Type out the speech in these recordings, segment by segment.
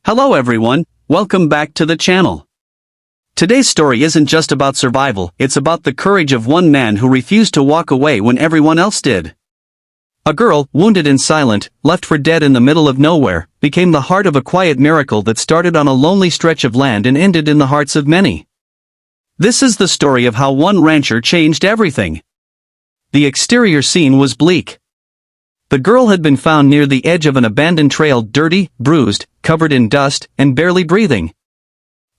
Hello everyone, welcome back to the channel. Today's story isn't just about survival, it's about the courage of one man who refused to walk away when everyone else did. A girl, wounded and silent, left for dead in the middle of nowhere, became the heart of a quiet miracle that started on a lonely stretch of land and ended in the hearts of many. This is the story of how one rancher changed everything. The exterior scene was bleak. The girl had been found near the edge of an abandoned trail, dirty, bruised, covered in dust, and barely breathing.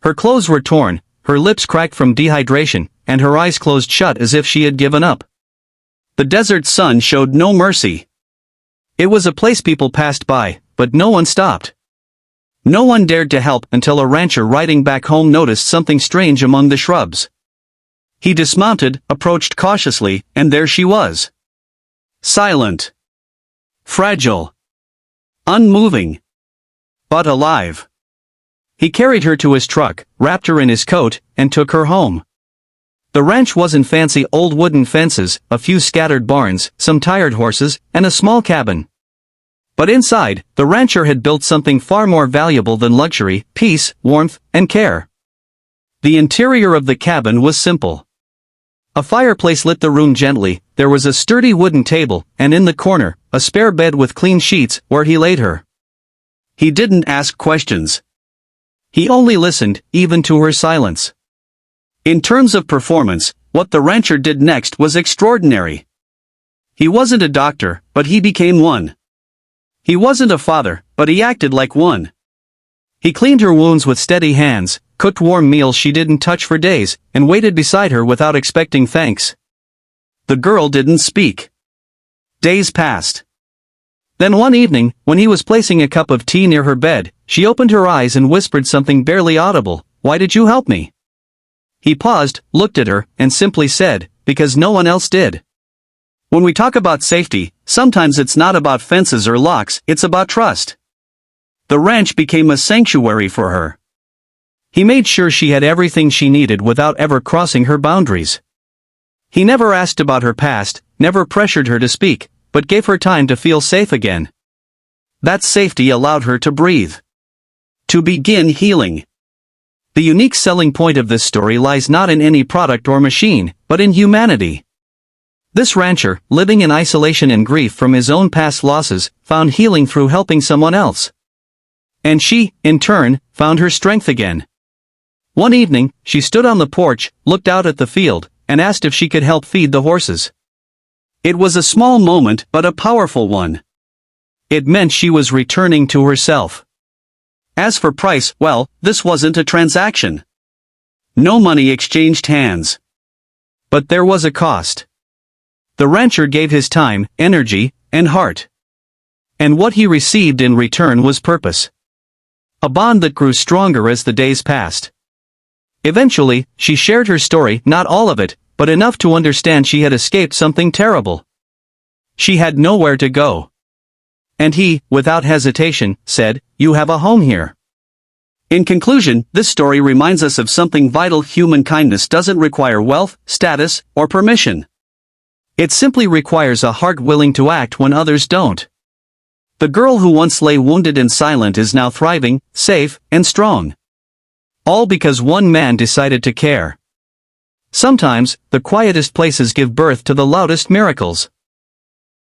Her clothes were torn, her lips cracked from dehydration, and her eyes closed shut as if she had given up. The desert sun showed no mercy. It was a place people passed by, but no one stopped. No one dared to help until a rancher riding back home noticed something strange among the shrubs. He dismounted, approached cautiously, and there she was. Silent. Fragile. Unmoving. But alive. He carried her to his truck, wrapped her in his coat, and took her home. The ranch wasn't fancy old wooden fences, a few scattered barns, some tired horses, and a small cabin. But inside, the rancher had built something far more valuable than luxury: peace, warmth, and care. The interior of the cabin was simple. A fireplace lit the room gently, there was a sturdy wooden table, and in the corner, a spare bed with clean sheets, where he laid her. He didn't ask questions. He only listened, even to her silence. In terms of performance, what the rancher did next was extraordinary. He wasn't a doctor, but he became one. He wasn't a father, but he acted like one. He cleaned her wounds with steady hands, cooked warm meals she didn't touch for days, and waited beside her without expecting thanks. The girl didn't speak. Days passed. Then one evening, when he was placing a cup of tea near her bed, she opened her eyes and whispered something barely audible. "Why did you help me?" He paused, looked at her, and simply said, "Because no one else did." When we talk about safety, sometimes it's not about fences or locks, it's about trust. The ranch became a sanctuary for her. He made sure she had everything she needed without ever crossing her boundaries. He never asked about her past, never pressured her to speak, but gave her time to feel safe again. That safety allowed her to breathe. To begin healing. The unique selling point of this story lies not in any product or machine, but in humanity. This rancher, living in isolation and grief from his own past losses, found healing through helping someone else. And she, in turn, found her strength again. One evening, she stood on the porch, looked out at the field, and asked if she could help feed the horses. It was a small moment, but a powerful one. It meant she was returning to herself. As for price, well, this wasn't a transaction. No money exchanged hands. But there was a cost. The rancher gave his time, energy, and heart. And what he received in return was purpose. A bond that grew stronger as the days passed. Eventually, she shared her story, not all of it, but enough to understand she had escaped something terrible. She had nowhere to go. And he, without hesitation, said, "You have a home here." In conclusion, this story reminds us of something vital: human kindness doesn't require wealth, status, or permission. It simply requires a heart willing to act when others don't. The girl who once lay wounded and silent is now thriving, safe, and strong. All because one man decided to care. Sometimes, the quietest places give birth to the loudest miracles.